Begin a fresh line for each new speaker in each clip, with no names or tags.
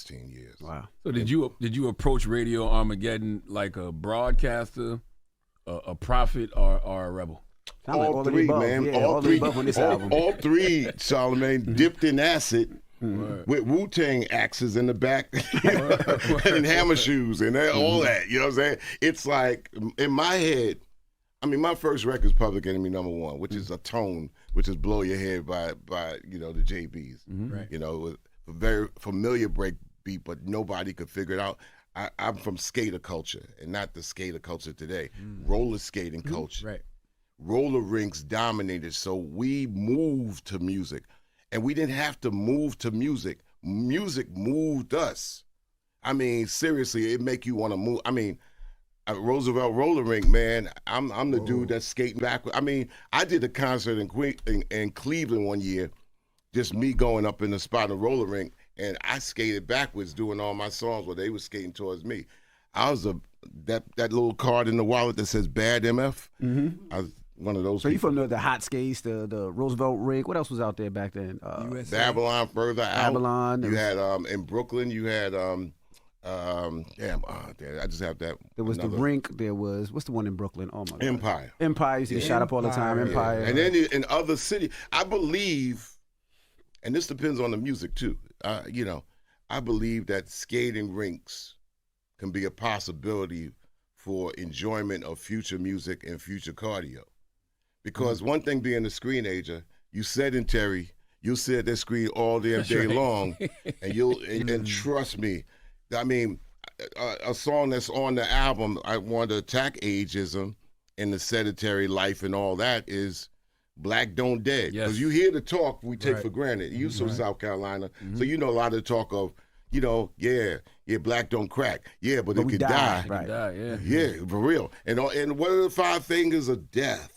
16 years.
Wow.
So did you approach Radio Armageddon like a broadcaster, a prophet, or a rebel?
All three, man.
Yeah, all three above on this album.
All three, Charlamagne, dipped in acid with Wu-Tang axes in the back and hammer shoes and all that. You know what I'm saying? It's like, in my head, I mean, my first record is Public Enemy #1, which is a tone, which is Blow Your Head by the JBs.
Right.
You know, it was a very familiar break beat, but nobody could figure it out. I'm from skater culture, and not the skater culture today. Roller skating culture.
Right.
Roller rinks dominated, so we moved to music. And we didn't have to move to music. Music moved us. I mean, seriously, it make you want to move. I mean, Roosevelt Roller Rink, man, I'm the dude that's skating backward. I mean, I did a concert in Cleveland one year, just me going up in the spot in the roller rink, and I skated backwards doing all my songs while they were skating towards me. I was that little card in the wallet that says Bad MF. I was one of those.
So
people.
you from the hot skates, the Roosevelt Rig. What else was out there back then?
Babylon further out.
Babylon.
You had in Brooklyn. You had I just have that.
There was the Rink. There was what's the one in Brooklyn? Oh my God.
Empire.
Empire used to get shot up all the time. Empire.
Yeah. And then in other cities, I believe, and this depends on the music too. I believe that skating rinks can be a possibility for enjoyment of future music and future cardio. Because one thing being a screenager, you sedentary, you'll sit at that screen all damn day long, and and trust me, I mean, a song that's on the album, I want to attack ageism and the sedentary life and all that, is Black Don't Dead.
Yes.
Because you hear the talk we take for granted. You from South Carolina, so you know a lot of the talk of, black don't crack. Yeah, but it could die.
Right.
Yeah, for real. And what are the 5 fingers of death?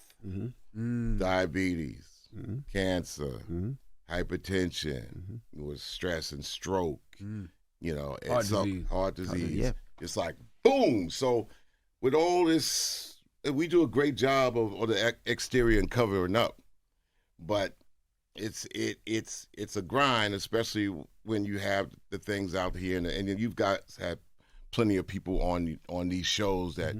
Diabetes, cancer, hypertension, with stress and stroke, heart disease. It's like, boom. So with all this, we do a great job of the exterior and covering up, but it's a grind, especially when you have the things out here, and then you've had plenty of people on these shows that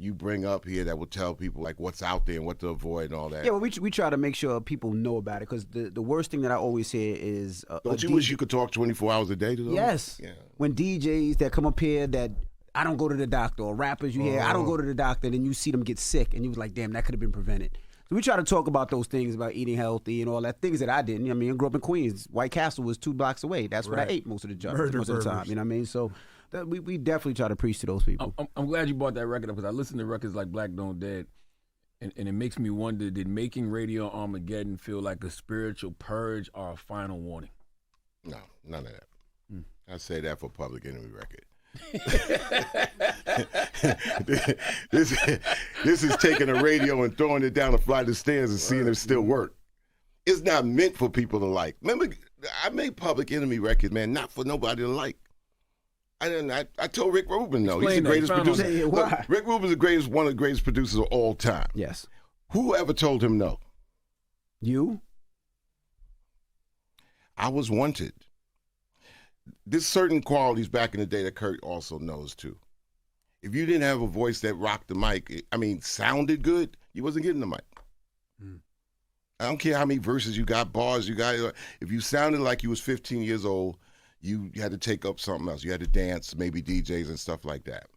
you bring up here that will tell people like what's out there and what to avoid and all that.
Yeah, well, we try to make sure people know about it, because the worst thing that I always hear is
don't you wish you could talk 24 hours a day to them?
Yes.
Yeah.
When DJs that come up here that I don't go to the doctor, or rappers you hear I don't go to the doctor, then you see them get sick and you was like, damn, that could have been prevented. So we try to talk about those things, about eating healthy and all that, things that I didn't. I mean, I grew up in Queens. White Castle was 2 blocks away. That's what I ate most of the time. You know what I mean? So we definitely try to preach to those people.
I'm glad you brought that record up, because I listen to records like Black Don't Dead, and it makes me wonder, did making Radio Armageddon feel like a spiritual purge or a final warning?
No, none of that. I say that for Public Enemy record. this is taking a radio and throwing it down a flight of stairs and seeing if it still work. It's not meant for people to like. Remember, I made Public Enemy record, man, not for nobody to like. I told Rick Rubin, no, he's the greatest producer. Look, Rick Rubin's one of the greatest producers of all time.
Yes.
Who ever told him no?
You?
I was wanted. There's certain qualities back in the day that Kurt also knows too. If you didn't have a voice that rocked the mic, sounded good, you wasn't getting the mic. I don't care how many verses you got, bars you got. If you sounded like you was 15 years old, you had to take up something else. You had to dance, maybe DJs and stuff like that.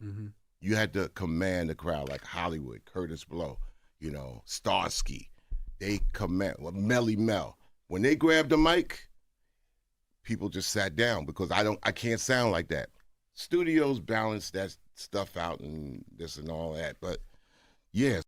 You had to command the crowd, like Hollywood, Curtis Blow, Starsky. They command, Melly Mel. When they grabbed the mic, people just sat down, because I can't sound like that. Studios balance that stuff out and this and all that, but yeah.